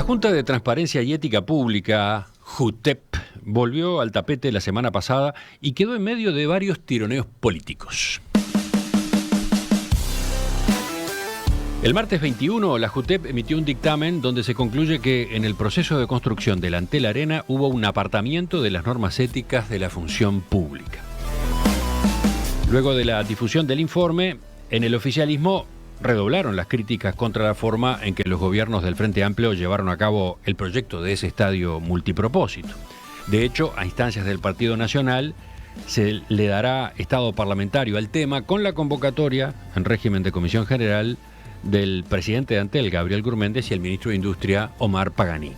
La Junta de Transparencia y Ética Pública, JUTEP, volvió al tapete la semana pasada y quedó en medio de varios tironeos políticos. El martes 21, la JUTEP emitió un dictamen donde se concluye que en el proceso de construcción del Antel Arena hubo un apartamiento de las normas éticas de la función pública. Luego de la difusión del informe, en el oficialismo redoblaron las críticas contra la forma en que los gobiernos del Frente Amplio llevaron a cabo el proyecto de ese estadio multipropósito. De hecho, a instancias del Partido Nacional, se le dará estado parlamentario al tema con la convocatoria, en régimen de comisión general, del presidente de Antel, Gabriel Gurméndez, y el ministro de Industria, Omar Paganini.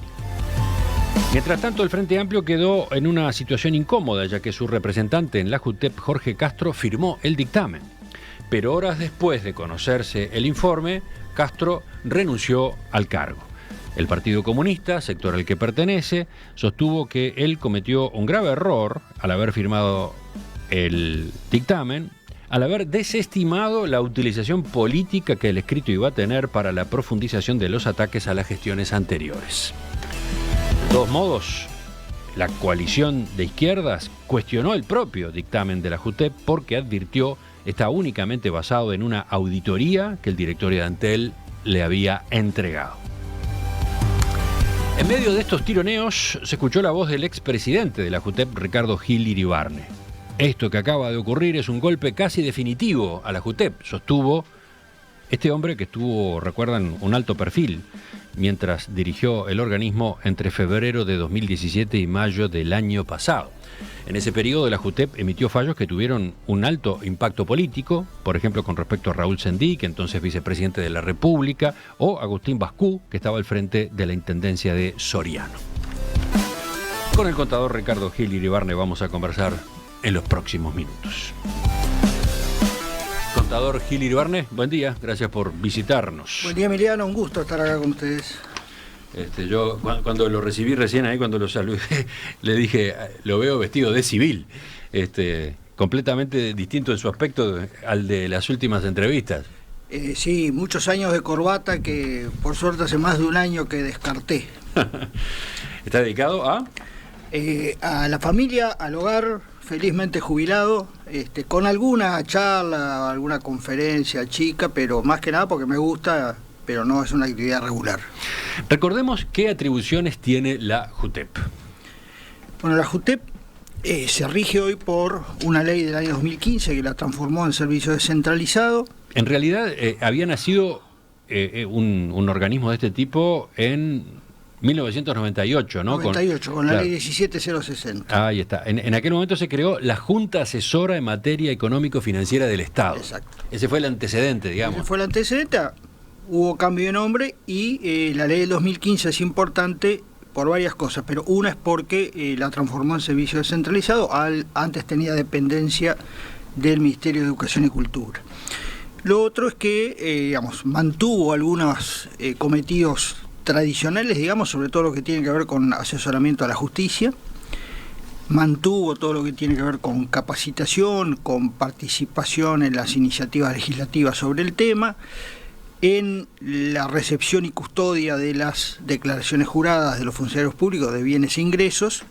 Mientras tanto, el Frente Amplio quedó en una situación incómoda, ya que su representante en la JUTEP, Jorge Castro, firmó el dictamen. Pero horas después de conocerse el informe, Castro renunció al cargo. El Partido Comunista, sector al que pertenece, sostuvo que él cometió un grave error al haber firmado el dictamen, al haber desestimado la utilización política que el escrito iba a tener para la profundización de los ataques a las gestiones anteriores. De todos modos, la coalición de izquierdas cuestionó el propio dictamen de la JUTEP porque advirtió está únicamente basado en una auditoría que el directorio de Antel le había entregado. En medio de estos tironeos se escuchó la voz del expresidente de la JUTEP, Ricardo Gil Iribarne. Esto que acaba de ocurrir es un golpe casi definitivo a la JUTEP, sostuvo este hombre que tuvo, recuerdan, un alto perfil mientras dirigió el organismo entre febrero de 2017 y mayo del año pasado. En ese periodo la JUTEP emitió fallos que tuvieron un alto impacto político, por ejemplo con respecto a Raúl Sendí, que entonces vicepresidente de la República, o Agustín Bascú, que estaba al frente de la Intendencia de Soriano. Con el contador Ricardo Gil Iribarne vamos a conversar en los próximos minutos. Contador Gil Iribarne, buen día, gracias por visitarnos. Buen día, Emiliano, un gusto estar acá con ustedes. Yo cuando lo recibí recién ahí, cuando lo saludé, le dije, lo veo vestido de civil, completamente distinto en su aspecto al de las últimas entrevistas. Sí, muchos años de corbata que por suerte hace más de un año que descarté. ¿Está dedicado a la familia, al hogar, felizmente jubilado, con alguna charla, alguna conferencia chica, pero más que nada porque me gusta, pero no es una actividad regular. Recordemos qué atribuciones tiene la JUTEP. Bueno, la JUTEP se rige hoy por una ley del año 2015 que la transformó en servicio descentralizado. En realidad había nacido un organismo de este tipo en 1998, ¿no? 98, con la ley 17060. Ahí está. En aquel momento se creó la Junta Asesora en Materia Económico-Financiera del Estado. Exacto. Ese fue el antecedente, digamos. Ese fue el antecedente. Hubo cambio de nombre y la ley del 2015 es importante por varias cosas, pero una es porque la transformó en servicio descentralizado. Antes tenía dependencia del Ministerio de Educación y Cultura. Lo otro es que, mantuvo algunos cometidos tradicionales, sobre todo lo que tiene que ver con asesoramiento a la justicia, mantuvo todo lo que tiene que ver con capacitación, con participación en las iniciativas legislativas sobre el tema, en la recepción y custodia de las declaraciones juradas de los funcionarios públicos de bienes e ingresos,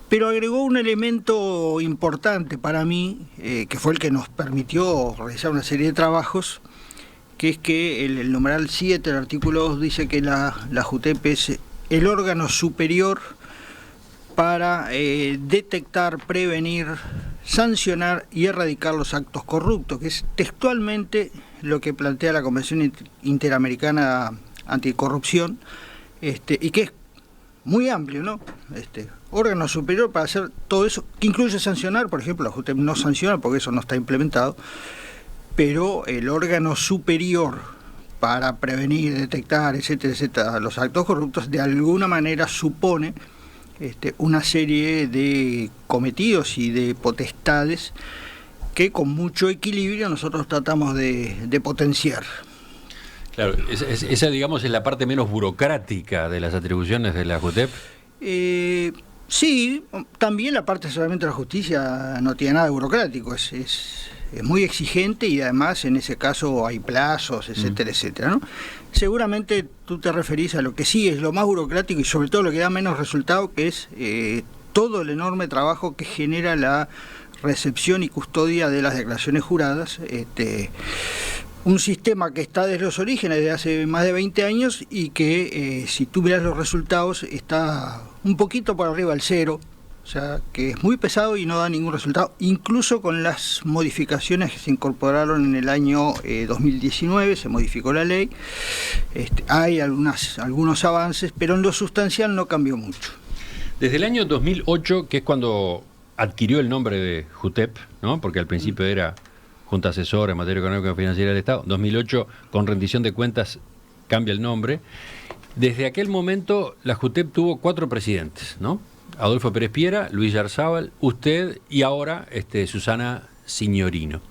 pero agregó un elemento importante para mí, que fue el que nos permitió realizar una serie de trabajos, que es que el numeral 7 del artículo 2 dice que la JUTEP es el órgano superior para detectar, prevenir, sancionar y erradicar los actos corruptos, que es textualmente lo que plantea la Convención Interamericana Anticorrupción, y que es muy amplio, ¿no? Órgano superior para hacer todo eso, que incluye sancionar. Por ejemplo, la JUTEP no sanciona porque eso no está implementado, pero el órgano superior para prevenir, detectar, etcétera, etcétera, los actos corruptos, de alguna manera supone una serie de cometidos y de potestades que con mucho equilibrio nosotros tratamos de potenciar. Claro, esa digamos es la parte menos burocrática de las atribuciones de la JUTEP. Sí, también la parte solamente de la justicia no tiene nada de burocrático, es muy exigente y además en ese caso hay plazos, etcétera, etcétera, ¿no? Seguramente tú te referís a lo que sí es lo más burocrático y sobre todo lo que da menos resultado, que es todo el enorme trabajo que genera la recepción y custodia de las declaraciones juradas, un sistema que está desde los orígenes, desde hace más de 20 años, y que si tú miras los resultados está un poquito por arriba del cero, o sea, que es muy pesado y no da ningún resultado, incluso con las modificaciones que se incorporaron en el año 2019, se modificó la ley, hay algunos avances, pero en lo sustancial no cambió mucho. Desde el año 2008, que es cuando adquirió el nombre de JUTEP, ¿no? Porque al principio era Junta Asesora en Materia Económica y Financiera del Estado, 2008 con rendición de cuentas cambia el nombre. Desde aquel momento la JUTEP tuvo 4 presidentes, ¿no? Adolfo Pérez Piera, Luis Yarzábal, usted y ahora Susana Signorino.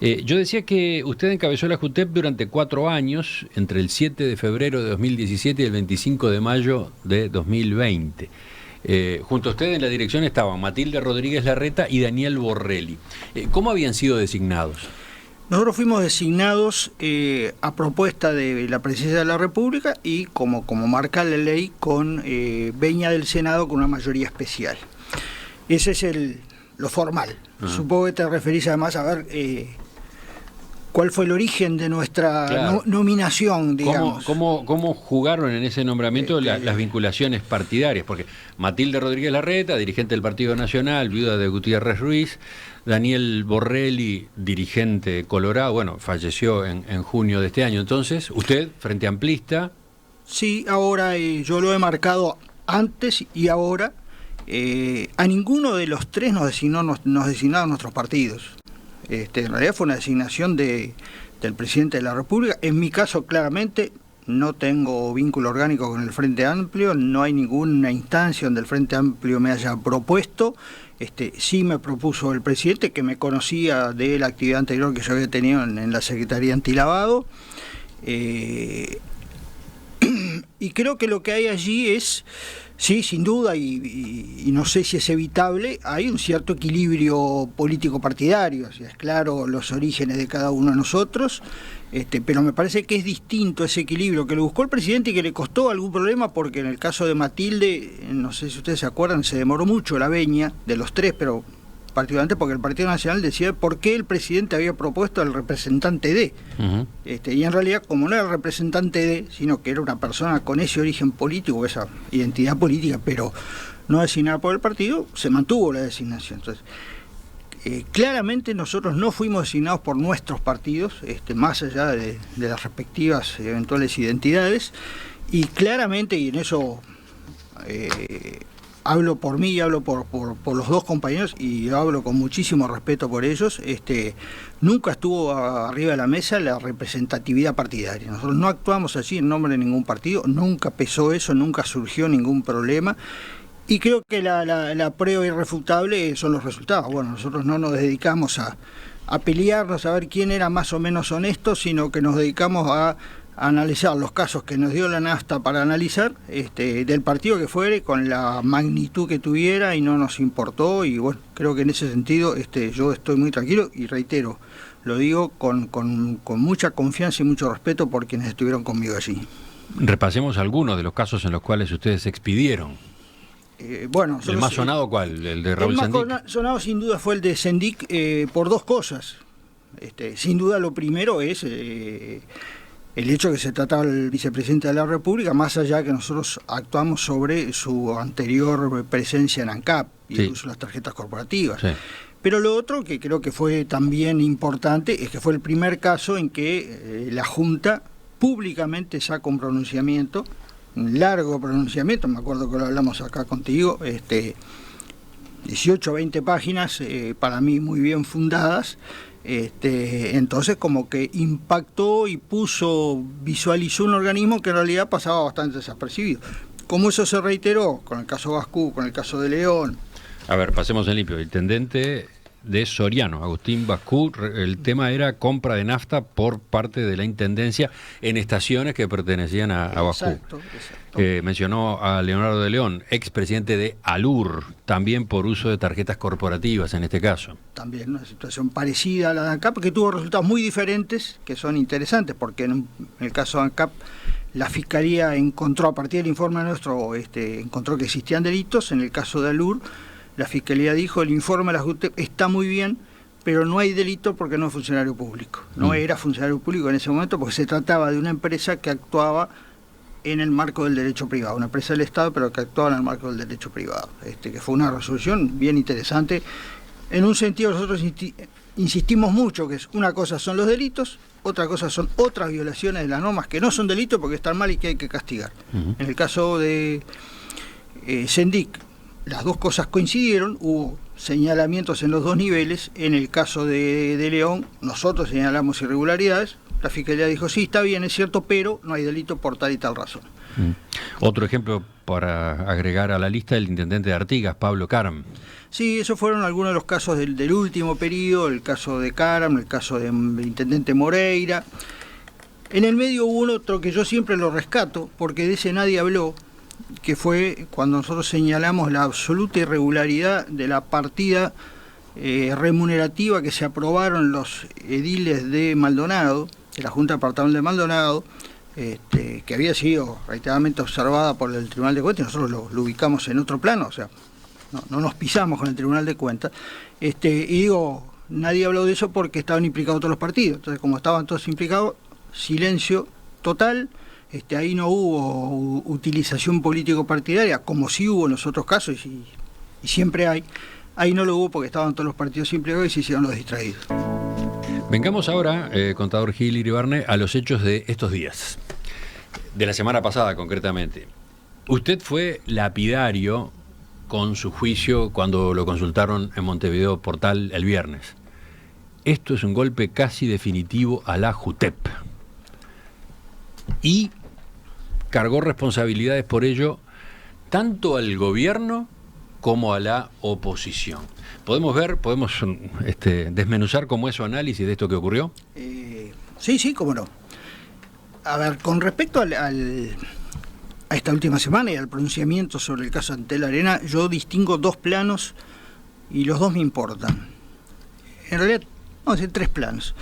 Yo decía que usted encabezó la JUTEP durante 4 años, entre el 7 de febrero de 2017 y el 25 de mayo de 2020. Junto a usted en la dirección estaban Matilde Rodríguez Larreta y Daniel Borrelli. ¿Cómo habían sido designados? Nosotros fuimos designados a propuesta de la Presidencia de la República y como marca la ley con veña del Senado con una mayoría especial. Ese es lo formal. Uh-huh. Supongo que te referís además a ver cuál fue el origen de nuestra nominación, digamos. ¿Cómo jugaron en ese nombramiento las vinculaciones partidarias? Porque Matilde Rodríguez Larreta, dirigente del Partido Nacional, viuda de Gutiérrez Ruiz, Daniel Borrelli, dirigente colorado, bueno, falleció en junio de este año. Entonces, usted, Frente Amplista. Sí, ahora yo lo he marcado antes y ahora. A ninguno de los 3 nos designaron nuestros partidos. En realidad fue una designación del presidente de la República. En mi caso, claramente, no tengo vínculo orgánico con el Frente Amplio, no hay ninguna instancia donde el Frente Amplio me haya propuesto. Sí me propuso el presidente, que me conocía de la actividad anterior que yo había tenido en la Secretaría Antilavado. Y creo que lo que hay allí es, sí, sin duda, y no sé si es evitable, hay un cierto equilibrio político-partidario, o sea, es claro los orígenes de cada uno de nosotros, pero me parece que es distinto ese equilibrio que lo buscó el presidente y que le costó algún problema, porque en el caso de Matilde, no sé si ustedes se acuerdan, se demoró mucho la veña de los 3, pero particularmente porque el Partido Nacional decía por qué el presidente había propuesto al representante de. Uh-huh. Y en realidad, como no era el representante de, sino que era una persona con ese origen político, esa identidad política, pero no designada por el partido, se mantuvo la designación. Entonces, claramente nosotros no fuimos designados por nuestros partidos, más allá de las respectivas eventuales identidades, y claramente, y en eso hablo por mí y hablo por los 2 compañeros, y hablo con muchísimo respeto por ellos, nunca estuvo arriba de la mesa la representatividad partidaria. Nosotros no actuamos allí en nombre de ningún partido, nunca pesó eso, nunca surgió ningún problema, y creo que la prueba irrefutable son los resultados. Bueno, nosotros no nos dedicamos a pelearnos a ver quién era más o menos honesto, sino que nos dedicamos a analizar los casos que nos dio la NAFTA para analizar, del partido que fuere, con la magnitud que tuviera, y no nos importó, y bueno, creo que en ese sentido yo estoy muy tranquilo, y reitero, lo digo con mucha confianza y mucho respeto por quienes estuvieron conmigo allí. Repasemos algunos de los casos en los cuales ustedes se expidieron. Bueno, ¿El más sonado cuál? ¿El de Raúl Sendic? El más sonado sin duda fue el de Sendic, por 2 cosas. Sin duda lo primero es el hecho de que se trataba del vicepresidente de la República, más allá que nosotros actuamos sobre su anterior presencia en ANCAP y el uso de las tarjetas corporativas. Sí. Pero lo otro, que creo que fue también importante, es que fue el primer caso en que la Junta públicamente saca un pronunciamiento, un largo pronunciamiento, me acuerdo que lo hablamos acá contigo, 18 o 20 páginas, para mí muy bien fundadas. Entonces como que impactó y visualizó un organismo que en realidad pasaba bastante desapercibido. Como eso se reiteró con el caso Gascú, con el caso de León. A ver, pasemos en limpio. El intendente de Soriano, Agustín Bascú. El tema era compra de nafta por parte de la Intendencia en estaciones que pertenecían a Bascú. Exacto. Mencionó a Leonardo de León, expresidente de ALUR, también por uso de tarjetas corporativas en este caso. También una situación parecida a la de ANCAP, porque tuvo resultados muy diferentes que son interesantes, porque en el caso de ANCAP la Fiscalía encontró, a partir del informe nuestro, encontró que existían delitos. En el caso de ALUR, la Fiscalía dijo, el informe de la JUTEP está muy bien, pero no hay delito porque no es funcionario público. No era funcionario público en ese momento porque se trataba de una empresa que actuaba en el marco del derecho privado, una empresa del Estado, pero que actuaba en el marco del derecho privado. Que fue una resolución bien interesante. En un sentido, nosotros insistimos mucho que una cosa son los delitos, otra cosa son otras violaciones de las normas que no son delitos porque están mal y que hay que castigar. En el caso de Sendic, las dos cosas coincidieron, hubo señalamientos en los dos niveles. En el caso de León, nosotros señalamos irregularidades, la Fiscalía dijo, sí, está bien, es cierto, pero no hay delito por tal y tal razón. Otro ejemplo para agregar a la lista, el intendente de Artigas, Pablo Caram. Sí, esos fueron algunos de los casos del último periodo, el caso de Caram, el caso del intendente Moreira. En el medio hubo otro que yo siempre lo rescato, porque de ese nadie habló, que fue cuando nosotros señalamos la absoluta irregularidad de la partida remunerativa que se aprobaron los ediles de Maldonado, de la Junta Departamental de Maldonado, que había sido reiteradamente observada por el Tribunal de Cuentas, y nosotros lo ubicamos en otro plano, o sea, no nos pisamos con el Tribunal de Cuentas, y digo, nadie habló de eso porque estaban implicados todos los partidos. Entonces, como estaban todos implicados, silencio total. Ahí no hubo utilización político-partidaria, como sí hubo en los otros casos, y siempre hay. Ahí no lo hubo porque estaban todos los partidos implicados y se hicieron los distraídos. Vengamos ahora, contador Gil Iribarne, a los hechos de estos días, de la semana pasada concretamente. Usted fue lapidario con su juicio cuando lo consultaron en Montevideo Portal el viernes. Esto es un golpe casi definitivo a la JUTEP. Y cargó responsabilidades por ello tanto al gobierno como a la oposición. ¿Podemos desmenuzar cómo es su análisis de esto que ocurrió? Sí, cómo no. A ver, con respecto a esta última semana y al pronunciamiento sobre el caso Antel Arena, yo distingo dos planos y los dos me importan. En realidad, vamos a decir tres planos.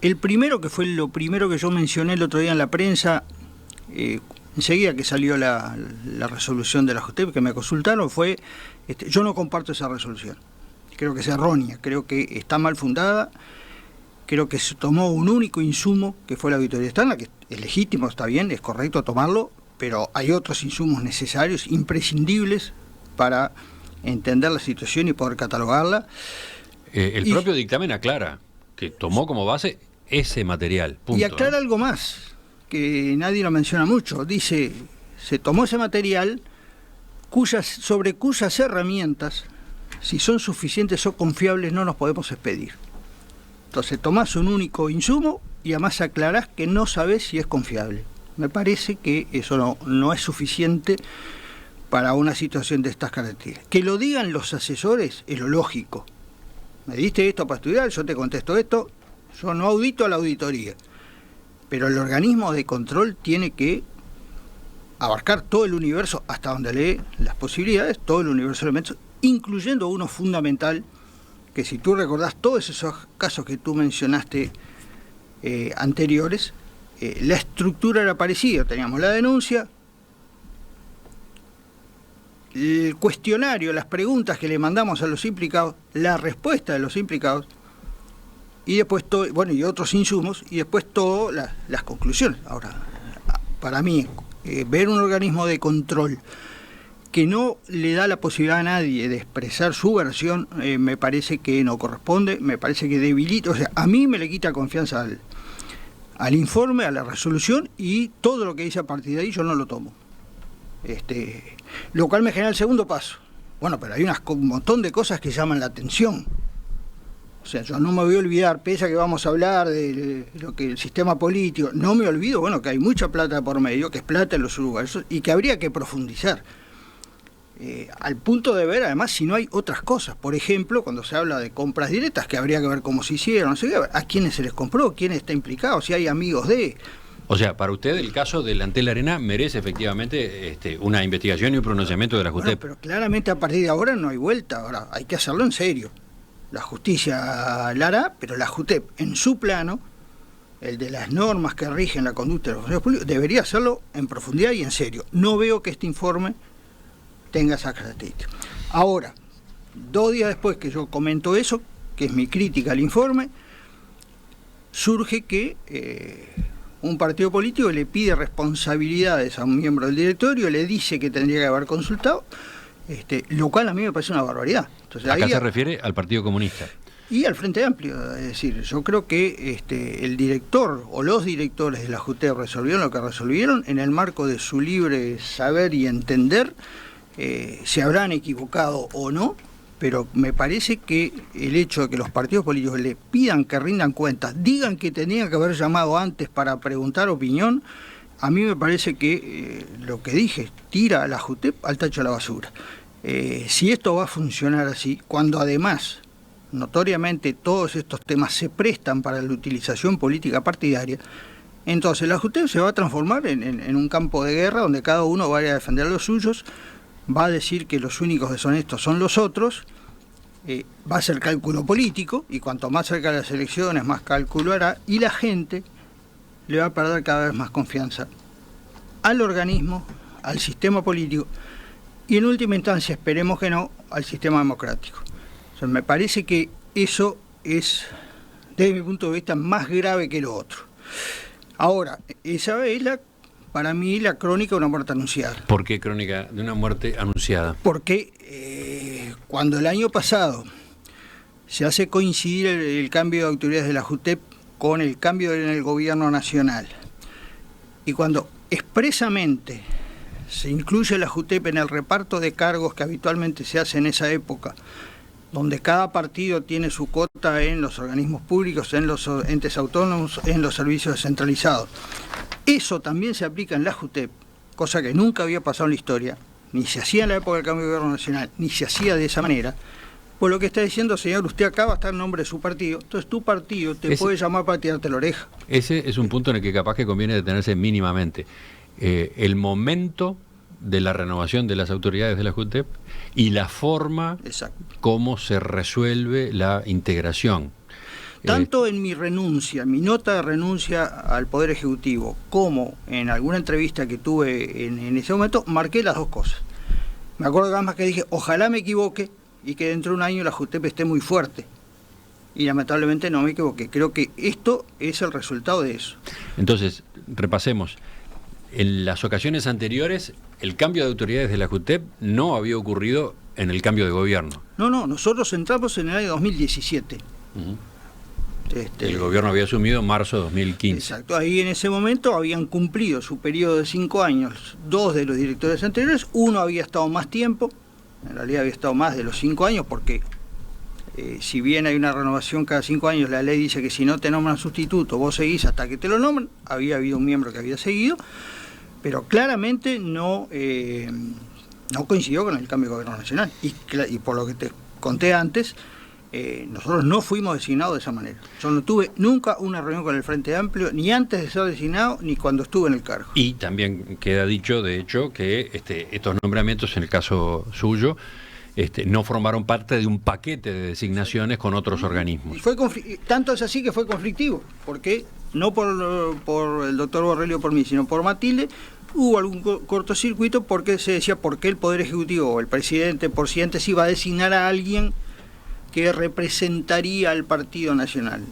El primero, que fue lo primero que yo mencioné el otro día en la prensa, enseguida que salió la resolución de la JUTEP que me consultaron, fue, yo no comparto esa resolución. Creo que es errónea, creo que está mal fundada, creo que se tomó un único insumo, que fue la auditoría externa, que es legítimo, está bien, es correcto tomarlo, pero hay otros insumos necesarios, imprescindibles, para entender la situación y poder catalogarla. El propio dictamen aclara que tomó como base ese material. Punto, y aclara algo más, que nadie lo menciona mucho. Dice, se tomó ese material sobre cuyas herramientas, si son suficientes o confiables, no nos podemos expedir. Entonces tomás un único insumo y además aclarás que no sabés si es confiable. Me parece que eso no es suficiente para una situación de estas características. Que lo digan los asesores es lo lógico. Me diste esto para estudiar, yo te contesto esto, yo no audito a la auditoría. Pero el organismo de control tiene que abarcar todo el universo, hasta donde lee las posibilidades, todo el universo de elementos, incluyendo uno fundamental, que si tú recordás todos esos casos que tú mencionaste anteriores, la estructura era parecida. Teníamos la denuncia, el cuestionario, las preguntas que le mandamos a los implicados, la respuesta de los implicados, y después todo, y otros insumos, y después todas las conclusiones. Ahora, para mí, ver un organismo de control que no le da la posibilidad a nadie de expresar su versión, me parece que no corresponde, me parece que debilita, o sea, a mí me le quita confianza al informe, a la resolución, y todo lo que dice a partir de ahí yo no lo tomo. Lo cual me genera el segundo paso. Bueno, pero hay un montón de cosas que llaman la atención. O sea, yo no me voy a olvidar, pese a que vamos a hablar de lo que el sistema político, no me olvido, que hay mucha plata por medio, que es plata en los uruguayos, y que habría que profundizar. al punto de ver, además, si no hay otras cosas. Por ejemplo, cuando se habla de compras directas, que habría que ver cómo se hicieron, no sé qué, a quiénes se les compró, quién está implicado, si hay amigos de... O sea, para usted el caso del Antel Arena merece efectivamente una investigación y un pronunciamiento de la JUTEP. Bueno, pero claramente a partir de ahora no hay vuelta, ahora hay que hacerlo en serio. La justicia la hará, pero la JUTEP en su plano, el de las normas que rigen la conducta de los funcionarios públicos, debería hacerlo en profundidad y en serio. No veo que este informe tenga esas características. Ahora, 2 días después que yo comento eso, que es mi crítica al informe, surge que un partido político le pide responsabilidades a un miembro del directorio, le dice que tendría que haber consultado, lo cual a mí me parece una barbaridad. Entonces, acá se refiere al Partido Comunista. Y al Frente Amplio, es decir, yo creo que el director o los directores de la JUTEP resolvieron lo que resolvieron en el marco de su libre saber y entender. Se habrán equivocado o no, pero me parece que el hecho de que los partidos políticos le pidan que rindan cuentas, digan que tenían que haber llamado antes para preguntar opinión, a mí me parece que lo que dije, tira a la JUTEP al tacho de la basura. Si esto va a funcionar así, cuando además, notoriamente, todos estos temas se prestan para la utilización política partidaria, entonces la JUTEP se va a transformar en un campo de guerra donde cada uno vaya a defender a los suyos, va a decir que los únicos deshonestos son los otros, va a ser cálculo político, y cuanto más cerca de las elecciones, más cálculo hará, y la gente le va a perder cada vez más confianza al organismo, al sistema político, y en última instancia, esperemos que no, al sistema democrático. O sea, me parece que eso es, desde mi punto de vista, más grave que lo otro. Ahora, esa es para mí la crónica de una muerte anunciada. ¿Por qué crónica de una muerte anunciada? Porque cuando el año pasado se hace coincidir el cambio de autoridades de la JUTEP con el cambio en el gobierno nacional, y cuando expresamente se incluye la JUTEP en el reparto de cargos que habitualmente se hace en esa época, donde cada partido tiene su cuota en los organismos públicos, en los entes autónomos, en los servicios descentralizados. Eso también se aplica en la JUTEP, cosa que nunca había pasado en la historia, ni se hacía en la época del cambio de gobierno nacional, ni se hacía de esa manera. Por lo que está diciendo, señor, usted acá va a estar en nombre de su partido, entonces tu partido te puede llamar para tirarte la oreja. Ese es un punto en el que capaz que conviene detenerse mínimamente. El momento de la renovación de las autoridades de la JUTEP y la forma cómo se resuelve la integración. Tanto en mi renuncia, mi nota de renuncia al Poder Ejecutivo, como en alguna entrevista que tuve en ese momento, marqué las dos cosas. Me acuerdo además que dije, ojalá me equivoque y que dentro de un año la JUTEP esté muy fuerte. Y lamentablemente no me equivoqué. Creo que esto es el resultado de eso. Entonces, repasemos. En las ocasiones anteriores, el cambio de autoridades de la JUTEP no había ocurrido en el cambio de gobierno. No, nosotros entramos en el año 2017. El gobierno había asumido en marzo de 2015. Exacto, ahí en ese momento habían cumplido su periodo de 5 años 2 de los directores anteriores, uno había estado más tiempo, en realidad había estado más de los 5 años, porque si bien hay una renovación cada 5 años, la ley dice que si no te nombran sustituto, vos seguís hasta que te lo nombran. Había habido un miembro que había seguido, pero claramente no coincidió con el cambio de gobierno nacional. Y por lo que te conté antes, nosotros no fuimos designados de esa manera. Yo no tuve nunca una reunión con el Frente Amplio, ni antes de ser designado, ni cuando estuve en el cargo. Y también queda dicho, de hecho, que estos nombramientos, en el caso suyo, no formaron parte de un paquete de designaciones con otros organismos. Y tanto es así que fue conflictivo, porque no por el doctor Borrelli o por mí, sino por Matilde, hubo algún cortocircuito, porque se decía por qué el Poder Ejecutivo o el presidente, por si antes iba a designar a alguien que representaría al Partido Nacional.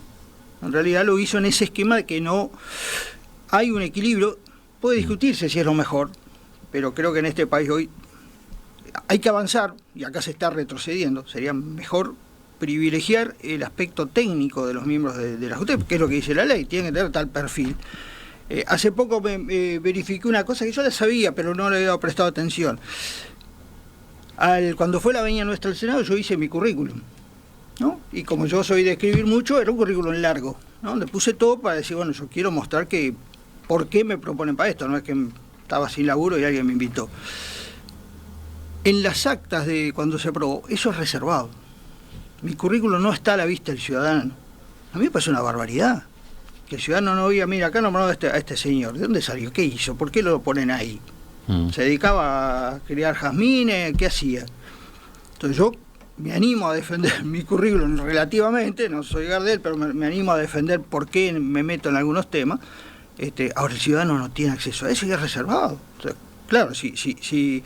En realidad lo hizo en ese esquema de que no hay un equilibrio. Puede discutirse si es lo mejor, pero creo que en este país hoy hay que avanzar, y acá se está retrocediendo. Sería mejor privilegiar el aspecto técnico de los miembros de la JUTEP, que es lo que dice la ley, tienen que tener tal perfil. Hace poco verifiqué una cosa que yo la sabía, pero no le había prestado atención. Cuando fue la venia nuestra al Senado, yo hice mi currículum, ¿no? Y como yo soy de escribir mucho, era un currículum largo, ¿no? Le puse todo para decir, bueno, yo quiero mostrar que por qué me proponen para esto, no es que estaba sin laburo y alguien me invitó. En las actas de cuando se aprobó, eso es reservado. Mi currículum no está a la vista del ciudadano. A mí me parece una barbaridad. Que el ciudadano no diga, mira, acá nombrado a este señor. ¿De dónde salió? ¿Qué hizo? ¿Por qué lo ponen ahí? ¿Se dedicaba a criar jazmines? ¿Qué hacía? Entonces yo me animo a defender mi currículum relativamente, no soy Gardel, pero me animo a defender por qué me meto en algunos temas. Ahora el ciudadano no tiene acceso a eso y es reservado. O sea, claro, si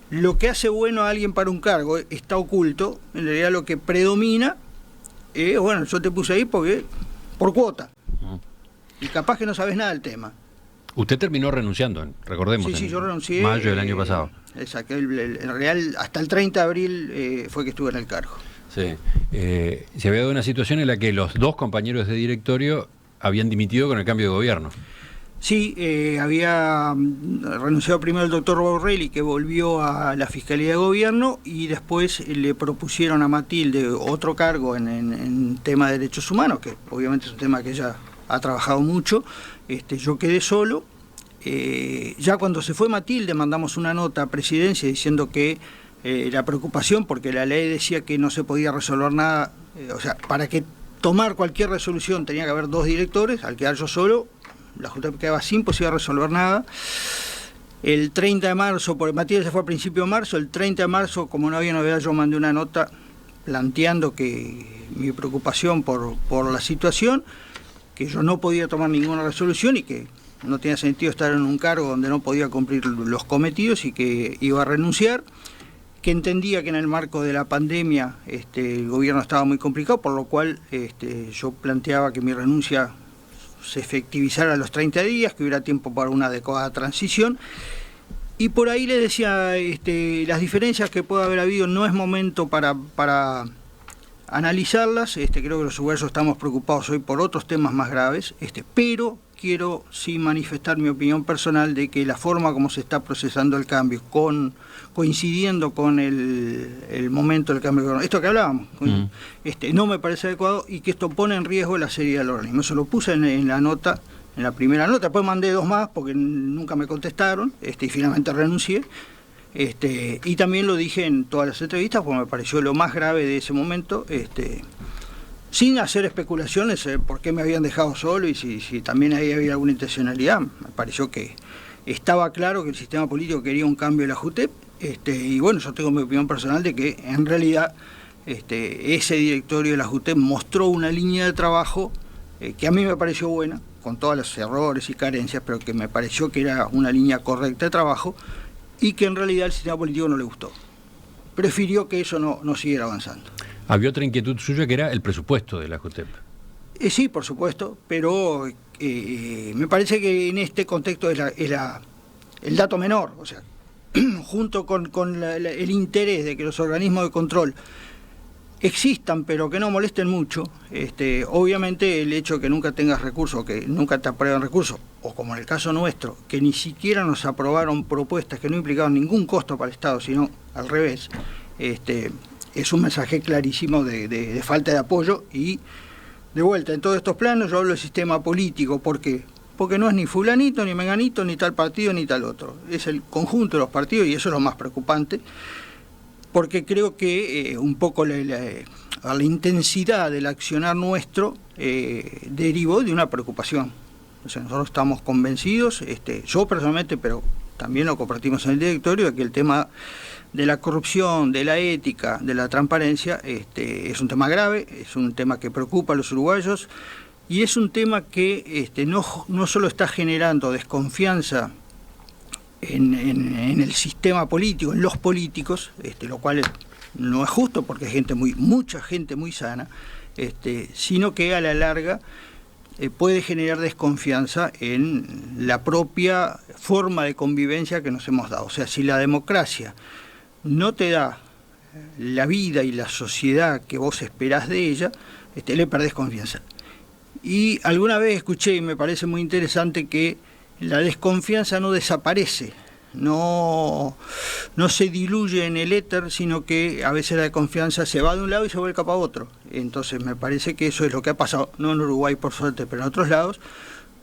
lo que hace bueno a alguien para un cargo está oculto, en realidad lo que predomina es, bueno, yo te puse ahí por cuota. Y capaz que no sabes nada del tema. Usted terminó renunciando, recordemos. Sí, yo renuncié. Mayo del año pasado. Exacto, en realidad hasta el 30 de abril fue que estuve en el cargo. Sí. Se había dado una situación en la que los dos compañeros de directorio habían dimitido con el cambio de gobierno. Sí, había renunciado primero el doctor Borrelli, que volvió a la Fiscalía de Gobierno, y después le propusieron a Matilde otro cargo en tema de derechos humanos, que obviamente es un tema que ella ha trabajado mucho. Yo quedé solo. Ya cuando se fue Matilde mandamos una nota a Presidencia diciendo que la preocupación, porque la ley decía que no se podía resolver nada, o sea, para que tomar cualquier resolución tenía que haber dos directores. Al quedar yo solo, la Junta quedaba sin posibilidad de resolver nada. El 30 de marzo, porque Matilde se fue a principio de marzo, el 30 de marzo, como no había novedad, yo mandé una nota planteando que mi preocupación por la situación, que yo no podía tomar ninguna resolución y que no tenía sentido estar en un cargo donde no podía cumplir los cometidos y que iba a renunciar, que entendía que en el marco de la pandemia el gobierno estaba muy complicado, por lo cual yo planteaba que mi renuncia se efectivizara a los 30 días, que hubiera tiempo para una adecuada transición. Y por ahí le decía, las diferencias que pueda haber habido no es momento para analizarlas. Creo que los uruguayos estamos preocupados hoy por otros temas más graves, pero quiero sí manifestar mi opinión personal de que la forma como se está procesando el cambio, coincidiendo con el momento del cambio de gobierno, esto que hablábamos, no me parece adecuado y que esto pone en riesgo la seriedad del organismo. Eso lo puse en la nota, en la primera nota, después mandé dos más porque nunca me contestaron, y finalmente renuncié. Y también lo dije en todas las entrevistas porque me pareció lo más grave de ese momento, sin hacer especulaciones por qué me habían dejado solo y si también ahí había alguna intencionalidad. Me pareció que estaba claro que el sistema político quería un cambio de la JUTEP, y bueno, yo tengo mi opinión personal de que en realidad ese directorio de la JUTEP mostró una línea de trabajo que a mí me pareció buena, con todos los errores y carencias, pero que me pareció que era una línea correcta de trabajo, y que en realidad el sistema político no le gustó. Prefirió que eso no siguiera avanzando. Había otra inquietud suya que era el presupuesto de la JUTEP. Sí, por supuesto, pero me parece que en este contexto es el dato menor. O sea, junto con el interés de que los organismos de control existan, pero que no molesten mucho, obviamente el hecho de que nunca tengas recursos, que nunca te aprueban recursos, o como en el caso nuestro, que ni siquiera nos aprobaron propuestas que no implicaban ningún costo para el Estado, sino al revés, es un mensaje clarísimo de falta de apoyo. Y de vuelta, en todos estos planos yo hablo del sistema político. ¿Por qué? Porque no es ni fulanito, ni menganito, ni tal partido, ni tal otro. Es el conjunto de los partidos y eso es lo más preocupante, porque creo que un poco la intensidad del accionar nuestro derivó de una preocupación. O sea, nosotros estamos convencidos, yo personalmente, pero también lo compartimos en el directorio, de que el tema de la corrupción, de la ética, de la transparencia, es un tema grave, es un tema que preocupa a los uruguayos y es un tema que no solo está generando desconfianza en el sistema político, en los políticos, lo cual no es justo porque hay mucha gente muy sana, sino que a la larga puede generar desconfianza en la propia forma de convivencia que nos hemos dado. O sea, si la democracia no te da la vida y la sociedad que vos esperás de ella, le perdés confianza. Y alguna vez escuché, y me parece muy interesante, que la desconfianza no desaparece, no se diluye en el éter, sino que a veces la desconfianza se va de un lado y se vuelve para otro. Entonces me parece que eso es lo que ha pasado, no en Uruguay por suerte, pero en otros lados,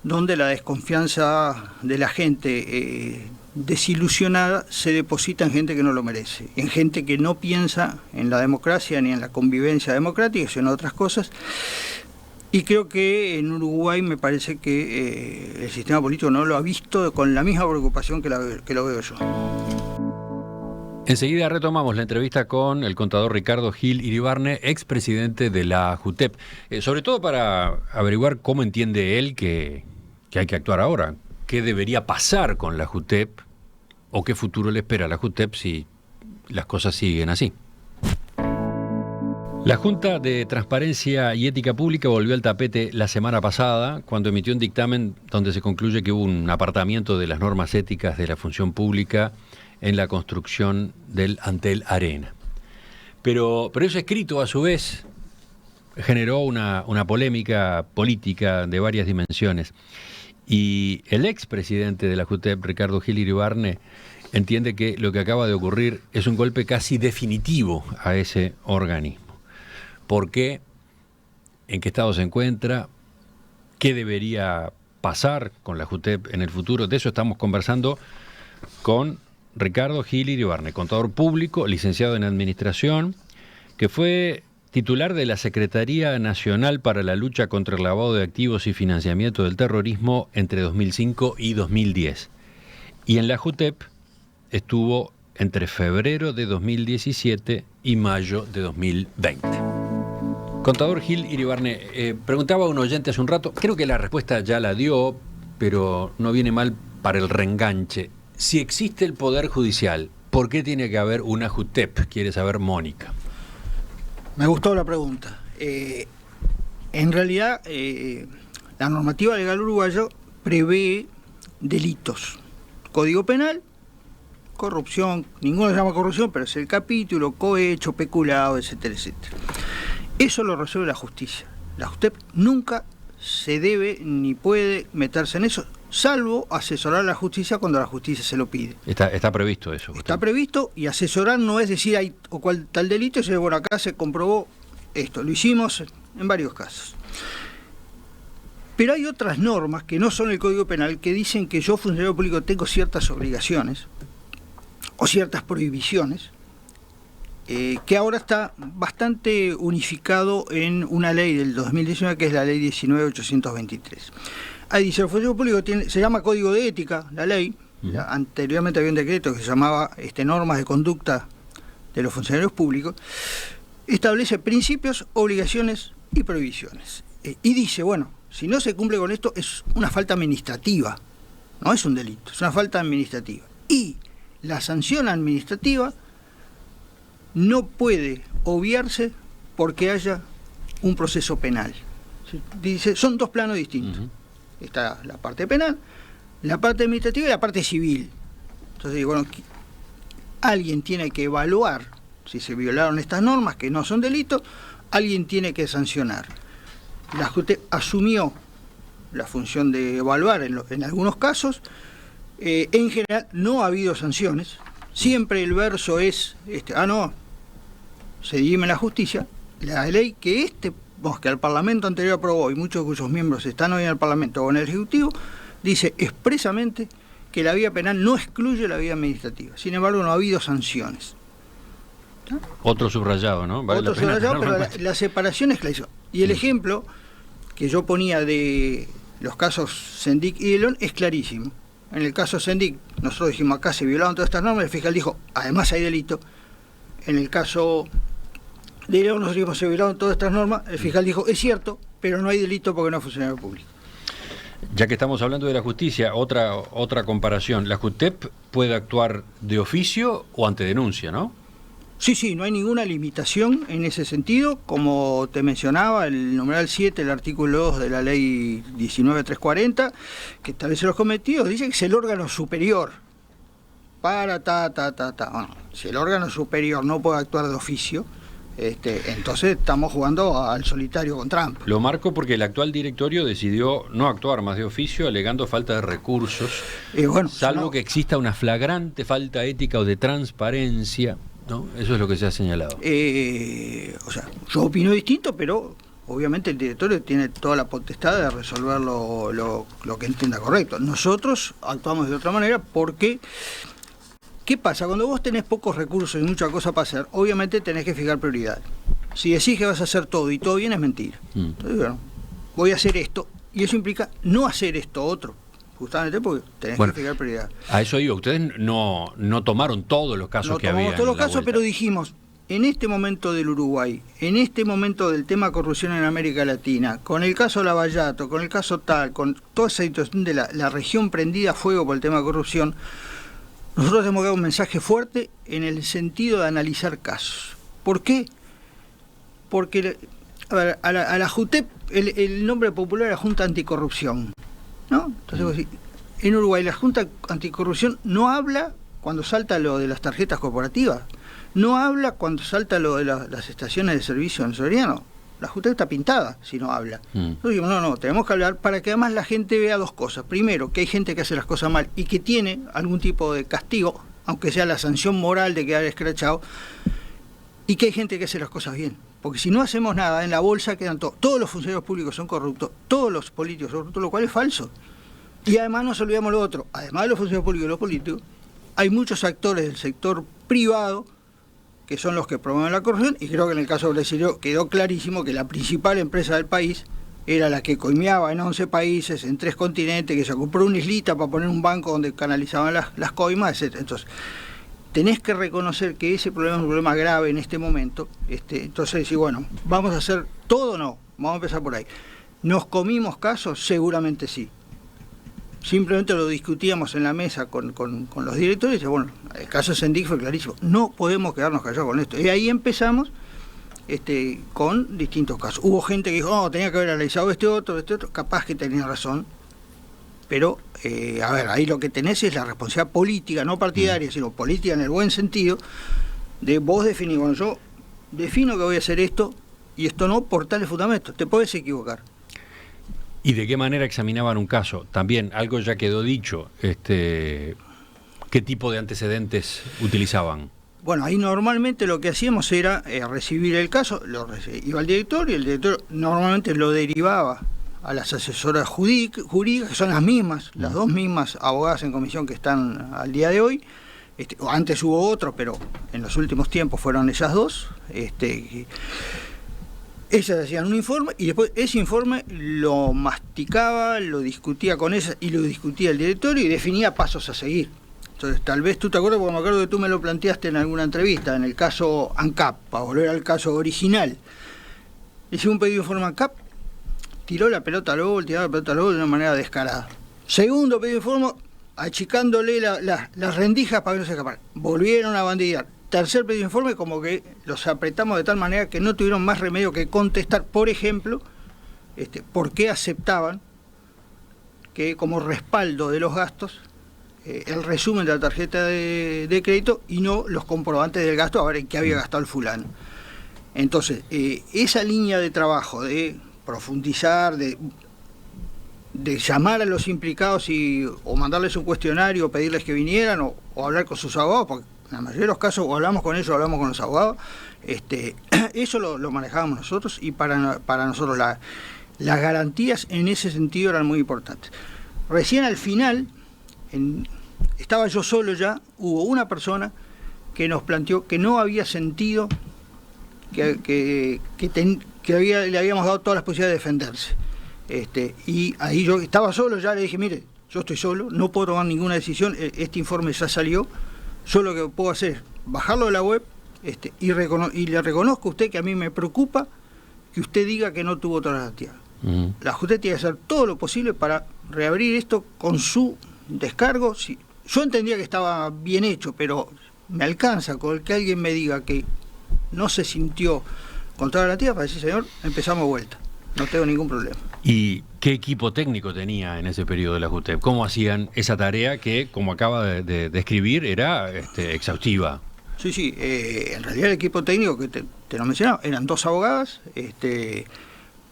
donde la desconfianza de la gente desilusionada se deposita en gente que no lo merece, en gente que no piensa en la democracia ni en la convivencia democrática, sino en otras cosas. Y creo que en Uruguay me parece que el sistema político no lo ha visto con la misma preocupación que lo veo yo. Enseguida retomamos la entrevista con el contador Ricardo Gil Iribarne, expresidente de la JUTEP, sobre todo para averiguar cómo entiende él que hay que actuar ahora, qué debería pasar con la JUTEP o qué futuro le espera a la JUTEP si las cosas siguen así. La Junta de Transparencia y Ética Pública volvió al tapete la semana pasada cuando emitió un dictamen donde se concluye que hubo un apartamiento de las normas éticas de la función pública en la construcción del Antel Arena. Pero ese escrito, a su vez, generó una polémica política de varias dimensiones. Y el expresidente de la JUTEP, Ricardo Gil Iribarne, entiende que lo que acaba de ocurrir es un golpe casi definitivo a ese organismo. ¿Por qué? ¿En qué estado se encuentra? ¿Qué debería pasar con la JUTEP en el futuro? De eso estamos conversando con Ricardo Gil Iribarne, contador público, licenciado en Administración, que fue titular de la Secretaría Nacional para la Lucha contra el Lavado de Activos y Financiamiento del Terrorismo entre 2005 y 2010. Y en la JUTEP estuvo entre febrero de 2017 y mayo de 2020. Contador Gil Iribarne, preguntaba a un oyente hace un rato, creo que la respuesta ya la dio, pero no viene mal para el reenganche. Si existe el Poder Judicial, ¿por qué tiene que haber una JUTEP? Quiere saber Mónica. Me gustó la pregunta. En realidad, la normativa legal uruguaya prevé delitos. Código Penal, corrupción, ninguno se llama corrupción, pero es el capítulo, cohecho, peculado, etcétera, etcétera. Eso lo resuelve la justicia. La JUTEP nunca se debe ni puede meterse en eso, salvo asesorar a la justicia cuando la justicia se lo pide. Está previsto eso. Está previsto, y asesorar no es decir hay o cual tal delito, y bueno, acá se comprobó esto. Lo hicimos en varios casos. Pero hay otras normas que no son el Código Penal que dicen que yo, funcionario público, tengo ciertas obligaciones o ciertas prohibiciones, que ahora está bastante unificado en una ley del 2019 que es la ley 19.823. Ahí dice, el funcionario público se llama Código de Ética, la ley. Anteriormente había un decreto que se llamaba Normas de Conducta de los Funcionarios Públicos. Establece principios, obligaciones y prohibiciones. Y dice, bueno, si no se cumple con esto es una falta administrativa, no es un delito, es una falta administrativa. Y la sanción administrativa no puede obviarse porque haya un proceso penal. Dice, son dos planos distintos. Está la parte penal, la parte administrativa y la parte civil. Entonces, bueno, alguien tiene que evaluar si se violaron estas normas, que no son delitos, alguien tiene que sancionar. La JUTEP asumió la función de evaluar en algunos casos. En general no ha habido sanciones. Siempre el verso es, no, se dirime la justicia. La ley que que el Parlamento anterior aprobó y muchos de cuyos miembros están hoy en el Parlamento o en el Ejecutivo, dice expresamente que la vía penal no excluye la vía administrativa. Sin embargo, no ha habido sanciones. ¿No? Otro subrayado, ¿no? Vale Otro subrayado, pero la separación es clara. Y el ejemplo que yo ponía de los casos Sendic y Delon es clarísimo. En el caso Sendic, nosotros dijimos acá se violaron todas estas normas, el fiscal dijo, además hay delito. En el caso de Delon, nosotros dijimos se violaron todas estas normas, el fiscal dijo, es cierto, pero no hay delito porque no es funcionario público. Ya que estamos hablando de la justicia, otra comparación. ¿La JUTEP puede actuar de oficio o ante denuncia, no? Sí, no hay ninguna limitación en ese sentido. Como te mencionaba, el numeral 7, el artículo 2 de la ley 19.340, que establece los cometidos, dice que es el órgano superior. Bueno, si el órgano superior no puede actuar de oficio, entonces estamos jugando al solitario con Trump. Lo marco porque el actual directorio decidió no actuar más de oficio, alegando falta de recursos, salvo que exista una flagrante falta ética o de transparencia, ¿no? Eso es lo que se ha señalado. Yo opino distinto, pero obviamente el directorio tiene toda la potestad de resolver lo que entienda correcto. Nosotros actuamos de otra manera porque, ¿qué pasa? Cuando vos tenés pocos recursos y mucha cosa para hacer, obviamente tenés que fijar prioridades. Si decís que vas a hacer todo y todo bien, es mentira. Entonces, bueno, voy a hacer esto, y eso implica no hacer esto otro, justamente porque tenés que fijar prioridades. A eso digo, ustedes no tomaron todos los casos que había. No tomamos todos los casos, pero dijimos, en este momento del Uruguay, en este momento del tema corrupción en América Latina, con el caso Lavallato, con el caso tal, con toda esa situación de la región prendida a fuego por el tema de corrupción, nosotros tenemos que dar un mensaje fuerte en el sentido de analizar casos. ¿Por qué? Porque a la JUTEP, el nombre popular era Junta Anticorrupción, ¿no? Entonces, en Uruguay la Junta Anticorrupción no habla cuando salta lo de las tarjetas corporativas, no habla cuando salta lo de las estaciones de servicio en Soriano. La JUTEP está pintada si no habla. Entonces dijimos, no, tenemos que hablar para que además la gente vea dos cosas. Primero, que hay gente que hace las cosas mal y que tiene algún tipo de castigo, aunque sea la sanción moral de quedar escrachado, y que hay gente que hace las cosas bien. Porque si no hacemos nada, en la bolsa quedan todos los funcionarios públicos son corruptos, todos los políticos son corruptos, lo cual es falso. Y además nos olvidamos lo otro, además de los funcionarios públicos y los políticos, hay muchos actores del sector privado que son los que promueven la corrupción, y creo que en el caso brasileño quedó clarísimo que la principal empresa del país era la que coimeaba en 11 países, en 3 continentes, que se compró una islita para poner un banco donde canalizaban las coimas, etc. Entonces, tenés que reconocer que ese problema es un problema grave en este momento. Entonces decir, bueno, ¿vamos a hacer todo o no? Vamos a empezar por ahí. ¿Nos comimos casos? Seguramente sí. Simplemente lo discutíamos en la mesa con los directores y bueno, el caso de Sendic fue clarísimo. No podemos quedarnos callados con esto. Y ahí empezamos con distintos casos. Hubo gente que dijo, tenía que haber analizado este otro, capaz que tenía razón. Pero, a ver, ahí lo que tenés es la responsabilidad política, no partidaria, sino política en el buen sentido, de vos definir, bueno, yo defino que voy a hacer esto y esto no por tales fundamentos. Te podés equivocar. ¿Y de qué manera examinaban un caso? También, algo ya quedó dicho, ¿qué tipo de antecedentes utilizaban? Bueno, ahí normalmente lo que hacíamos era recibir el caso, iba al director y el director normalmente lo derivaba a las asesoras jurídicas, que son las mismas, las dos mismas abogadas en comisión que están al día de hoy. Antes hubo otro, pero en los últimos tiempos fueron ellas dos. Ellas hacían un informe y después ese informe lo masticaba, lo discutía con ellas y lo discutía el directorio y definía pasos a seguir. Entonces, tal vez tú te acuerdas, porque me acuerdo que tú me lo planteaste en alguna entrevista, en el caso ANCAP, para volver al caso original. Hice un pedido de informe a ANCAP, tiró la pelota al gol, tiró la pelota al gol de una manera descarada. Segundo pedido de informe, achicándole las rendijas para que no se escaparan. Volvieron a bandillar. Tercer pedido de informe, como que los apretamos de tal manera que no tuvieron más remedio que contestar, por ejemplo, por qué aceptaban que como respaldo de los gastos el resumen de la tarjeta de crédito y no los comprobantes del gasto, a ver en qué había gastado el fulano. Entonces, esa línea de trabajo de profundizar, de llamar a los implicados o mandarles un cuestionario, o pedirles que vinieran o hablar con sus abogados, porque en la mayoría de los casos o hablamos con ellos o hablamos con los abogados, eso lo manejábamos nosotros y para nosotros las garantías en ese sentido eran muy importantes. Recién al final, estaba yo solo ya, hubo una persona que nos planteó que no había sentido que le habíamos dado todas las posibilidades de defenderse. Y ahí yo estaba solo, ya le dije, mire, yo estoy solo, no puedo tomar ninguna decisión, este informe ya salió, yo lo que puedo hacer es bajarlo de la web y le reconozco a usted que a mí me preocupa que usted diga que no tuvo todas las actividades. La justicia tiene que hacer todo lo posible para reabrir esto con su descargo. Sí. Yo entendía que estaba bien hecho, pero me alcanza con el que alguien me diga que no se sintió con toda la garantía para decir, señor, empezamos vuelta. No tengo ningún problema. ¿Y qué equipo técnico tenía en ese periodo de la JUTEP? ¿Cómo hacían esa tarea que, como acaba de describir, era exhaustiva? Sí, en realidad el equipo técnico que te lo mencionaba, eran 2 abogadas,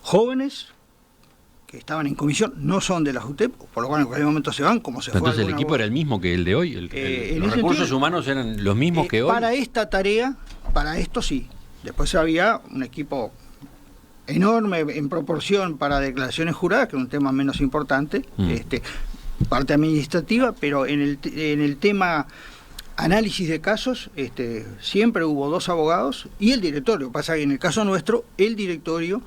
jóvenes, que estaban en comisión, no son de la JUTEP, por lo cual en cualquier momento se van, como se fue. Entonces el equipo era el mismo que el de hoy, los recursos humanos eran los mismos que hoy. Para esta tarea, para esto sí. Después había un equipo enorme en proporción para declaraciones juradas, que es un tema menos importante, parte administrativa, pero en el tema análisis de casos, siempre hubo 2 abogados y el directorio. Pasa que en el caso nuestro, el directorio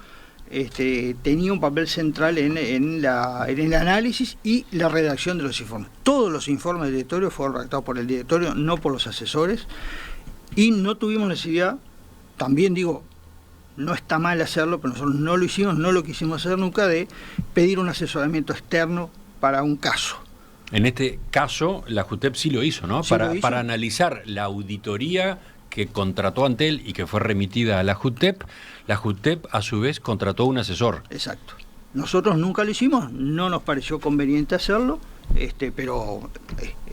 tenía un papel central en el análisis y la redacción de los informes. Todos los informes del directorio fueron redactados por el directorio, no por los asesores, y no tuvimos necesidad, también digo, no está mal hacerlo, pero nosotros no lo hicimos, no lo quisimos hacer nunca, de pedir un asesoramiento externo para un caso. En este caso, la JUTEP sí lo hizo, ¿no? Sí, para analizar la auditoría que contrató Antel y que fue remitida a la JUTEP a su vez contrató un asesor. Exacto. Nosotros nunca lo hicimos, no nos pareció conveniente hacerlo, pero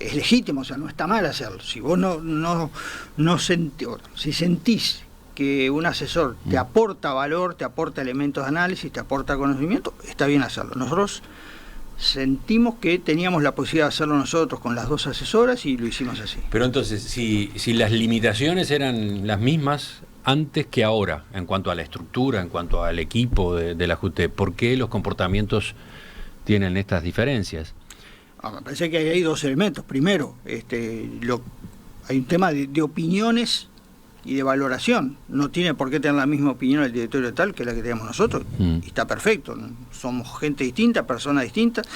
es legítimo, o sea, no está mal hacerlo. Si vos si sentís que un asesor te aporta valor, te aporta elementos de análisis, te aporta conocimiento, está bien hacerlo. Nosotros sentimos que teníamos la posibilidad de hacerlo nosotros con las 2 asesoras y lo hicimos así. Pero entonces, si las limitaciones eran las mismas antes que ahora, en cuanto a la estructura, en cuanto al equipo de la JUTEP, ¿por qué los comportamientos tienen estas diferencias? Me parece que hay 2 elementos. Primero, hay un tema de opiniones y de valoración. No tiene por qué tener la misma opinión el directorio tal que la que tenemos nosotros, y está perfecto, ¿no? Somos gente distinta, personas distintas.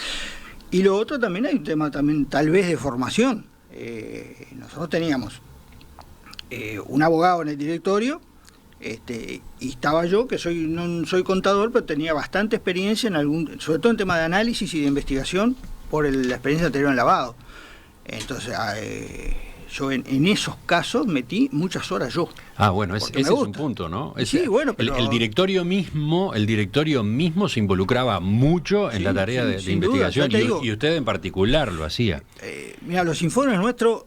Y lo otro también, hay un tema también tal vez de formación. Nosotros teníamos un abogado en el directorio, y estaba yo, que no soy contador, pero tenía bastante experiencia sobre todo en tema de análisis y de investigación por la experiencia anterior en lavado. Entonces yo en esos casos metí muchas horas yo. Bueno, ese es un punto, ¿no? Sí, bueno, pero el directorio mismo se involucraba mucho en la tarea de investigación, y usted en particular lo hacía. Mira, los informes nuestros,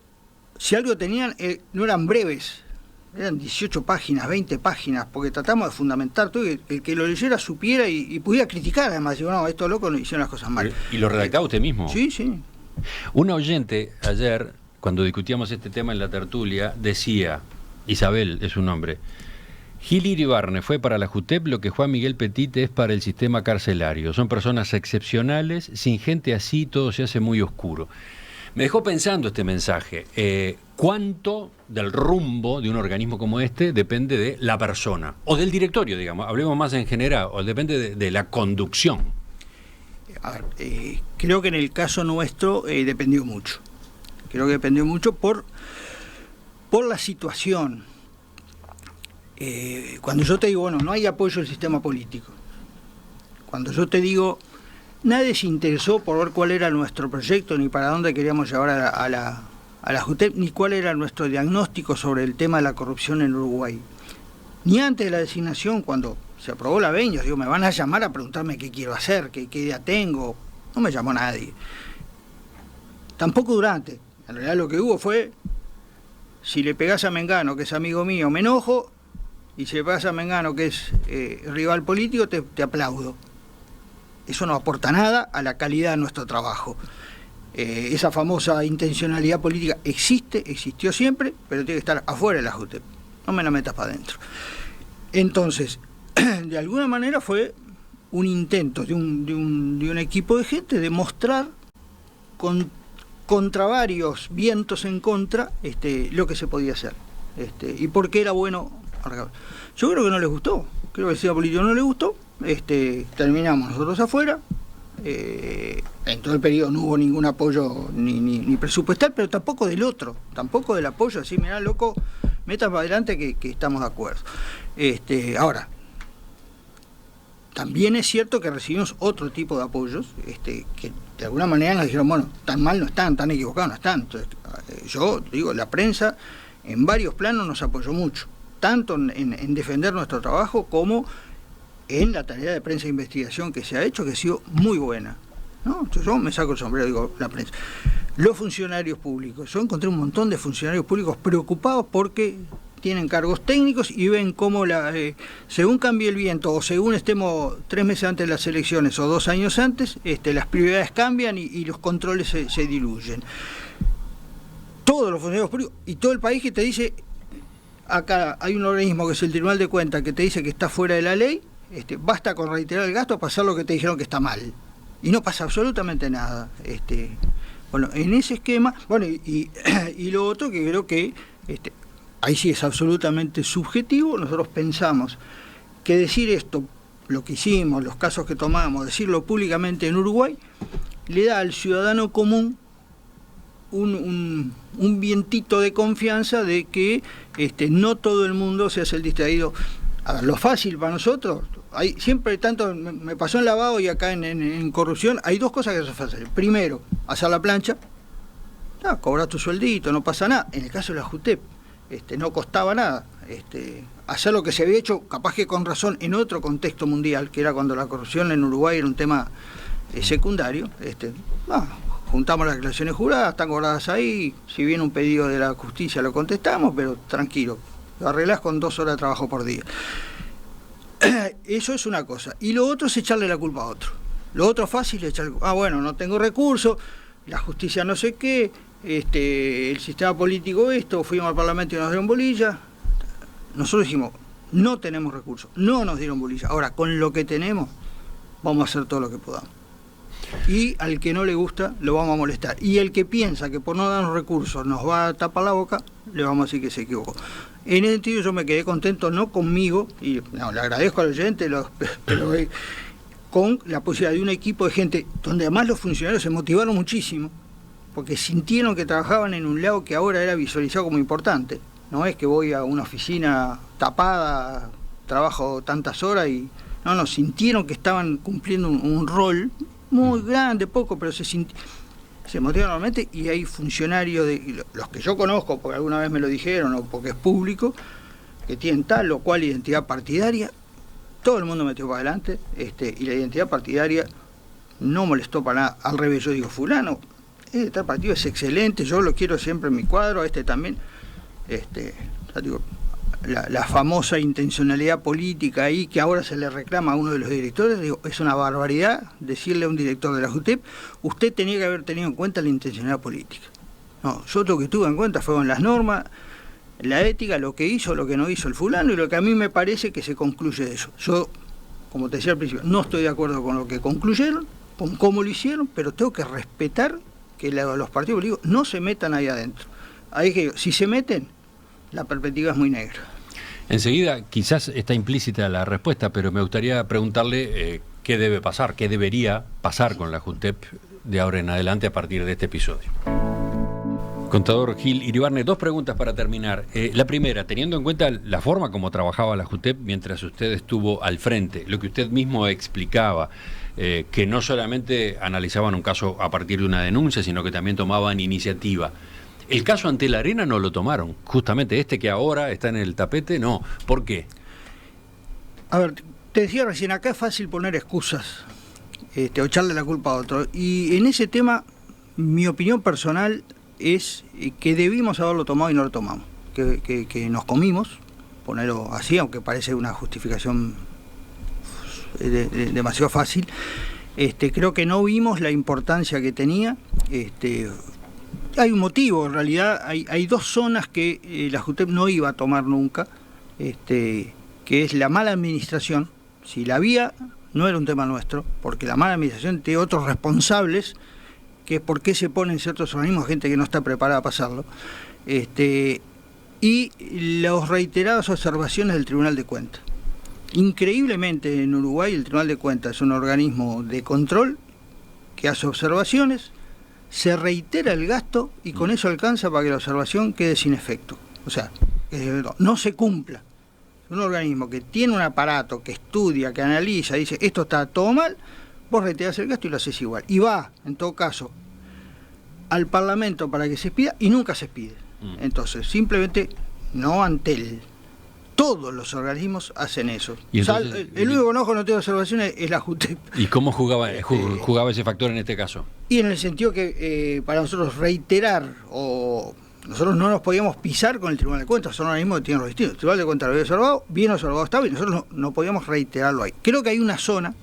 si algo tenían, no eran breves, eran 18 páginas, 20 páginas, porque tratamos de fundamentar todo, y el que lo leyera supiera y pudiera criticar, además, digo, no, estos locos no hicieron las cosas mal. ¿Y lo redactaba usted mismo? Sí, sí. Una oyente ayer, cuando discutíamos este tema en la tertulia, decía, Isabel es su nombre, Gil Iribarne fue para la JUTEP lo que Juan Miguel Petit es para el sistema carcelario. Son personas excepcionales, sin gente así todo se hace muy oscuro. Me dejó pensando este mensaje. ¿Cuánto del rumbo de un organismo como este depende de la persona? O del directorio, digamos, hablemos más en general, o depende de la conducción. A ver, creo que en el caso nuestro dependió mucho. Creo que dependió mucho por la situación. Cuando yo te digo, bueno, no hay apoyo del sistema político. Cuando yo te digo, nadie se interesó por ver cuál era nuestro proyecto, ni para dónde queríamos llevar a la JUTEP, ni cuál era nuestro diagnóstico sobre el tema de la corrupción en Uruguay. Ni antes de la designación, cuando se aprobó la Beños, digo, me van a llamar a preguntarme qué quiero hacer, qué idea tengo. No me llamó nadie. Tampoco durante. En realidad lo que hubo fue, si le pegás a Mengano, que es amigo mío, me enojo, y si le pegás a Mengano, que es rival político, te aplaudo. Eso no aporta nada a la calidad de nuestro trabajo. Esa famosa intencionalidad política existió siempre, pero tiene que estar afuera de la JUTEP. No me la metas para adentro. Entonces, de alguna manera fue un intento de un equipo de gente de mostrar contra varios vientos en contra lo que se podía hacer. Y por qué era bueno. Yo creo que no les gustó. Creo que el sistema político no les gustó. Terminamos nosotros afuera. En todo el periodo no hubo ningún apoyo ni presupuestal, pero tampoco del otro, tampoco del apoyo, así, mirá, loco, metas para adelante que estamos de acuerdo. Ahora, también es cierto que recibimos otro tipo de apoyos, que de alguna manera nos dijeron, bueno, tan mal no están, tan equivocados no están. Entonces, yo digo, la prensa en varios planos nos apoyó mucho, tanto en defender nuestro trabajo como en la tarea de prensa e investigación que se ha hecho, que ha sido muy buena, ¿no? Entonces yo me saco el sombrero, digo, la prensa. Los funcionarios públicos, yo encontré un montón de funcionarios públicos preocupados porque tienen cargos técnicos y ven cómo según cambie el viento o según estemos 3 meses antes de las elecciones o 2 años antes, las prioridades cambian y los controles se diluyen. Todos los funcionarios públicos y todo el país que te dice, acá hay un organismo que es el Tribunal de Cuentas que te dice que está fuera de la ley, basta con reiterar el gasto para hacer lo que te dijeron que está mal. Y no pasa absolutamente nada. Bueno, en ese esquema, bueno, y lo otro que creo que ahí sí es absolutamente subjetivo. Nosotros pensamos que decir esto, lo que hicimos, los casos que tomamos, decirlo públicamente en Uruguay, le da al ciudadano común un vientito de confianza de que no todo el mundo se hace el distraído. A ver, lo fácil para nosotros, hay siempre tanto, me pasó en lavado y acá en corrupción, hay dos cosas que son fáciles. Primero, hacer la plancha, cobrar tu sueldito, no pasa nada. En el caso de la JUTEP, no costaba nada. Hacer lo que se había hecho, capaz que con razón, en otro contexto mundial, que era cuando la corrupción en Uruguay era un tema secundario. Juntamos las declaraciones juradas, están guardadas ahí, si viene un pedido de la justicia lo contestamos, pero tranquilo, lo arreglás con 2 horas de trabajo por día. Eso es una cosa. Y lo otro es echarle la culpa a otro. Lo otro fácil es echarle bueno, no tengo recursos, la justicia no sé qué, el sistema político fuimos al Parlamento y nos dieron bolilla. Nosotros dijimos, no tenemos recursos, no nos dieron bolilla. Ahora, con lo que tenemos, vamos a hacer todo lo que podamos. Y al que no le gusta, lo vamos a molestar. Y el que piensa que por no darnos recursos nos va a tapar la boca, le vamos a decir que se equivocó. En ese sentido yo me quedé contento, no conmigo, y le agradezco al oyente, pero con la posibilidad de un equipo de gente, donde además los funcionarios se motivaron muchísimo, porque sintieron que trabajaban en un lado que ahora era visualizado como importante. No es que voy a una oficina tapada, trabajo tantas horas y... No, sintieron que estaban cumpliendo un rol muy grande, poco, pero se motivan normalmente, y hay funcionarios, los que yo conozco, porque alguna vez me lo dijeron, o porque es público, que tienen tal o cual identidad partidaria, todo el mundo metió para adelante, y la identidad partidaria no molestó para nada. Al revés, yo digo, fulano, tal partido es excelente, yo lo quiero siempre en mi cuadro, también, ya digo, la famosa intencionalidad política ahí que ahora se le reclama a uno de los directores, digo, es una barbaridad decirle a un director de la JUTEP, usted tenía que haber tenido en cuenta la intencionalidad política. No, yo lo que tuve en cuenta fueron las normas, la ética, lo que hizo, lo que no hizo el fulano, y lo que a mí me parece que se concluye de eso. Yo, como te decía al principio, no estoy de acuerdo con lo que concluyeron, con cómo lo hicieron, pero tengo que respetar que los partidos políticos no se metan ahí adentro. Ahí que si se meten, la perspectiva es muy negra. Enseguida, quizás está implícita la respuesta, pero me gustaría preguntarle qué debe pasar, qué debería pasar con la JUTEP de ahora en adelante a partir de este episodio. Contador Gil Iribarne, 2 preguntas para terminar. La primera, teniendo en cuenta la forma como trabajaba la JUTEP mientras usted estuvo al frente, lo que usted mismo explicaba, que no solamente analizaban un caso a partir de una denuncia, sino que también tomaban iniciativa. El caso Antel Arena no lo tomaron, justamente que ahora está en el tapete, no. ¿Por qué? A ver, te decía recién, acá es fácil poner excusas, o echarle la culpa a otro, y en ese tema, mi opinión personal es que debimos haberlo tomado y no lo tomamos, que nos comimos, ponerlo así, aunque parece una justificación demasiado fácil. Creo que no vimos la importancia que tenía. Hay un motivo, en realidad hay 2 zonas que la JUTEP no iba a tomar nunca, que es la mala administración. Si la había, no era un tema nuestro, porque la mala administración tiene otros responsables, que es por qué se ponen ciertos organismos gente que no está preparada para hacerlo, y las reiteradas observaciones del Tribunal de Cuentas. Increíblemente en Uruguay el Tribunal de Cuentas es un organismo de control que hace observaciones, se reitera el gasto y con eso alcanza para que la observación quede sin efecto. O sea, no se cumpla. Un organismo que tiene un aparato, que estudia, que analiza, dice esto está todo mal, vos reiterás el gasto y lo haces igual. Y va, en todo caso, al Parlamento para que se expida y nunca se expide. Entonces, simplemente no Antel. Todos los organismos hacen eso. ¿Y entonces, el único enojo no tiene observaciones es la JUTEP. ¿Y cómo jugaba ese factor en este caso? Y en el sentido que para nosotros reiterar, o nosotros no nos podíamos pisar con el Tribunal de Cuentas, son organismos que tienen los distintos. El Tribunal de Cuentas lo había observado, bien observado estaba, y nosotros no podíamos reiterarlo ahí. Creo que hay una zona,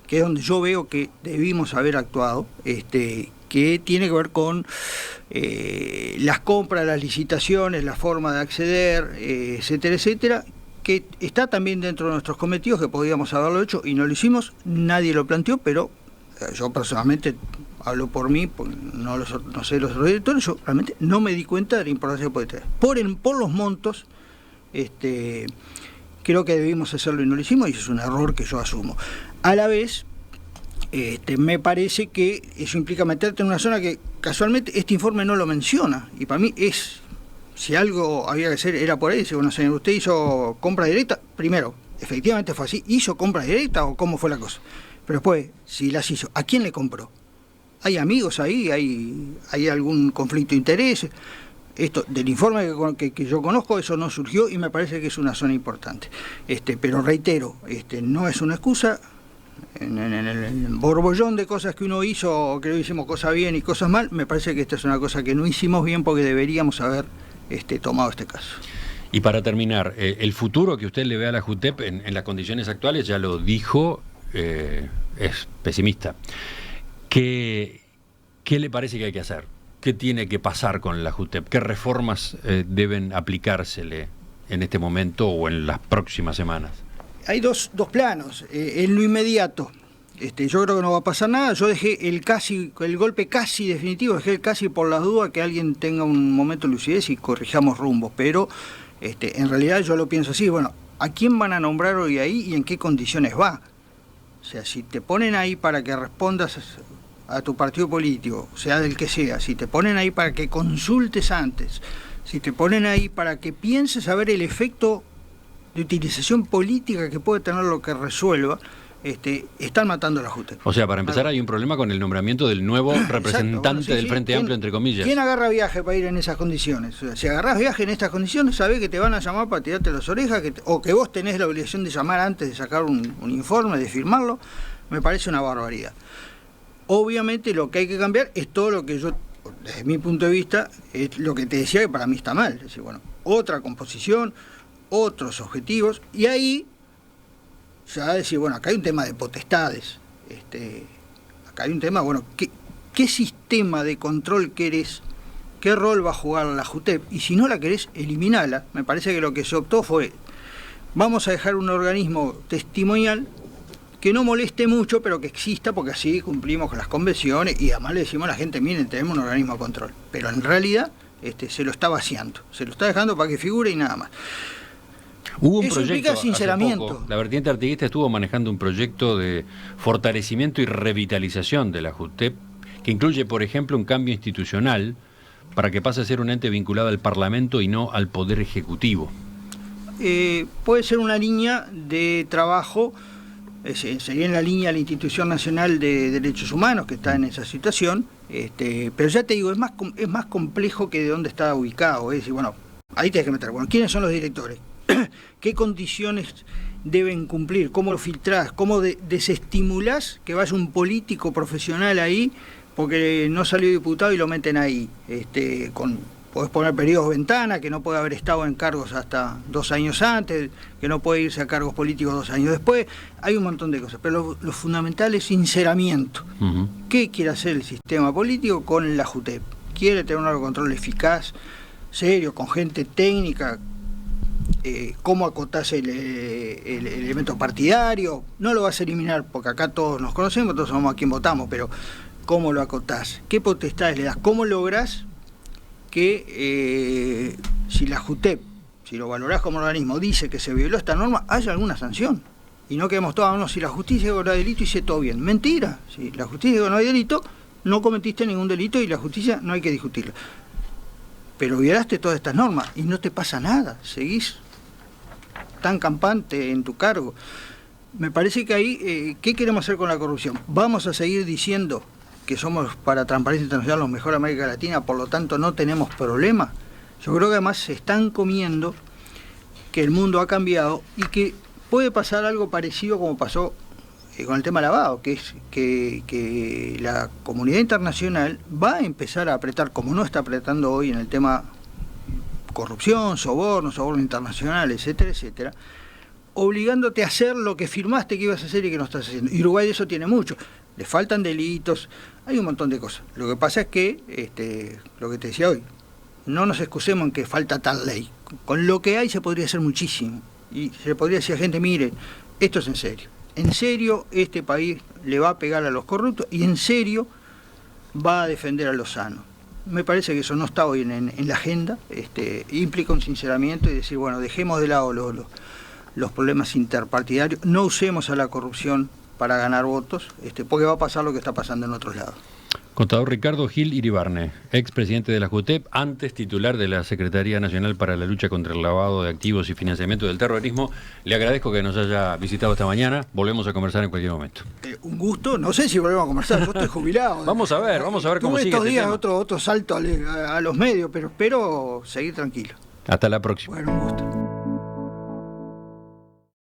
que es donde yo veo que debimos haber actuado, que tiene que ver con las compras, las licitaciones, la forma de acceder, etcétera, etcétera, que está también dentro de nuestros cometidos, que podíamos haberlo hecho y no lo hicimos, nadie lo planteó, pero yo personalmente hablo por mí, no sé los otros directores, yo realmente no me di cuenta de la importancia que puede tener. Por los montos, creo que debimos hacerlo y no lo hicimos, y eso es un error que yo asumo. A la vez, me parece que eso implica meterte en una zona que casualmente este informe no lo menciona, y para mí si algo había que hacer era por ahí. Dice, bueno, señor, ¿usted hizo compra directa? Primero, efectivamente fue así, ¿hizo compra directa o cómo fue la cosa? Pero después, si las hizo, ¿a quién le compró? ¿Hay amigos ahí? ¿Hay algún conflicto de interés? Esto, del informe que yo conozco, eso no surgió y me parece que es una zona importante. Pero reitero, no es una excusa. En el borbollón de cosas que uno hizo, o que hicimos cosas bien y cosas mal, me parece que esta es una cosa que no hicimos bien porque deberíamos haber tomado este caso. Y para terminar, el futuro que usted le ve a la JUTEP en las condiciones actuales, ya lo dijo, es pesimista. ¿Qué le parece que hay que hacer? ¿Qué tiene que pasar con la JUTEP? ¿Qué reformas deben aplicársele en este momento o en las próximas semanas? Hay dos planos. En lo inmediato, yo creo que no va a pasar nada. Yo dejé el golpe casi definitivo, dejé el casi por las dudas que alguien tenga un momento de lucidez y corrijamos rumbo. Pero en realidad yo lo pienso así. Bueno, ¿a quién van a nombrar hoy ahí y en qué condiciones va? O sea, si te ponen ahí para que respondas a tu partido político, sea del que sea, si te ponen ahí para que consultes antes, si te ponen ahí para que pienses a ver el efecto de utilización política que puede tener lo que resuelva, están matando a la JUTEP. O sea, para empezar, hay un problema con el nombramiento del nuevo representante del Frente Amplio, entre comillas. ¿Quién agarra viaje para ir en esas condiciones? O sea, si agarrás viaje en estas condiciones, sabés que te van a llamar para tirarte las orejas, o que vos tenés la obligación de llamar antes de sacar un informe, de firmarlo. Me parece una barbaridad. Obviamente lo que hay que cambiar es todo lo que yo, desde mi punto de vista, es lo que te decía que para mí está mal. Es decir, bueno, otra composición, otros objetivos, y ahí ya decir, bueno, acá hay un tema de potestades, acá hay un tema, bueno, ¿qué sistema de control querés? ¿Qué rol va a jugar la JUTEP? Y si no la querés, eliminala. Me parece que lo que se optó fue, vamos a dejar un organismo testimonial que no moleste mucho, pero que exista, porque así cumplimos con las convenciones, y además le decimos a la gente, miren, tenemos un organismo de control. Pero en realidad se lo está vaciando, se lo está dejando para que figure y nada más. Hubo un eso proyecto, implica sinceramiento. hace poco, la vertiente artiguista estuvo manejando un proyecto de fortalecimiento y revitalización de la JUTEP, que incluye, por ejemplo, un cambio institucional para que pase a ser un ente vinculado al Parlamento y no al Poder Ejecutivo. Puede ser una línea de trabajo, sería en la línea de la Institución Nacional de Derechos Humanos, que está en esa situación, pero ya te digo, es más complejo que de dónde está ubicado. Es decir, bueno, ahí tienes que meter, bueno, ¿quiénes son los directores? ¿Qué condiciones deben cumplir? ¿Cómo lo filtrás? ¿Cómo desestimulás que vaya un político profesional ahí porque no salió diputado y lo meten ahí? Podés poner periodos ventana, que no puede haber estado en cargos hasta 2 años antes, que no puede irse a cargos políticos 2 años después. Hay un montón de cosas, pero lo fundamental es sinceramiento. Uh-huh. ¿Qué quiere hacer el sistema político con la JUTEP? ¿Quiere tener un control eficaz, serio, con gente técnica? ¿Cómo acotás el elemento partidario? No lo vas a eliminar, porque acá todos nos conocemos, todos sabemos a quién votamos, pero ¿cómo lo acotás? ¿Qué potestades le das? ¿Cómo lográs que si la JUTEP, si lo valorás como organismo, dice que se violó esta norma, haya alguna sanción? Y no quedemos todos, no, si la justicia dijo que no hay delito, hice todo bien. Mentira, si la justicia dijo que no hay delito, no cometiste ningún delito y la justicia no hay que discutirla. Pero violaste todas estas normas y no te pasa nada, seguís tan campante en tu cargo. Me parece que ahí, ¿qué queremos hacer con la corrupción? ¿Vamos a seguir diciendo que somos para Transparencia Internacional los mejores de América Latina, por lo tanto no tenemos problema? Yo creo que además se están comiendo que el mundo ha cambiado y que puede pasar algo parecido como pasó con el tema lavado, que es que la comunidad internacional va a empezar a apretar, como no está apretando hoy en el tema corrupción, soborno internacional, etcétera, etcétera, obligándote a hacer lo que firmaste que ibas a hacer y que no estás haciendo. Y Uruguay de eso tiene mucho. Le faltan delitos, hay un montón de cosas. Lo que pasa es que, lo que te decía hoy, no nos excusemos en que falta tal ley. Con lo que hay se podría hacer muchísimo. y se le podría decir a gente, mire, esto es en serio este país le va a pegar a los corruptos y en serio va a defender a los sanos. Me parece que eso no está hoy en la agenda, implica un sinceramiento y decir, bueno, dejemos de lado los problemas interpartidarios, no usemos a la corrupción para ganar votos, porque va a pasar lo que está pasando en otros lados. Contador Ricardo Gil Iribarne, expresidente de la JUTEP, antes titular de la Secretaría Nacional para la Lucha contra el Lavado de Activos y Financiamiento del Terrorismo, le agradezco que nos haya visitado esta mañana. Volvemos a conversar en cualquier momento. Un gusto, no sé si volvemos a conversar, yo estoy jubilado. Vamos a ver cómo sigue estos este días tema. otro salto a los medios, pero espero seguir tranquilo. Hasta la próxima. Bueno, un gusto.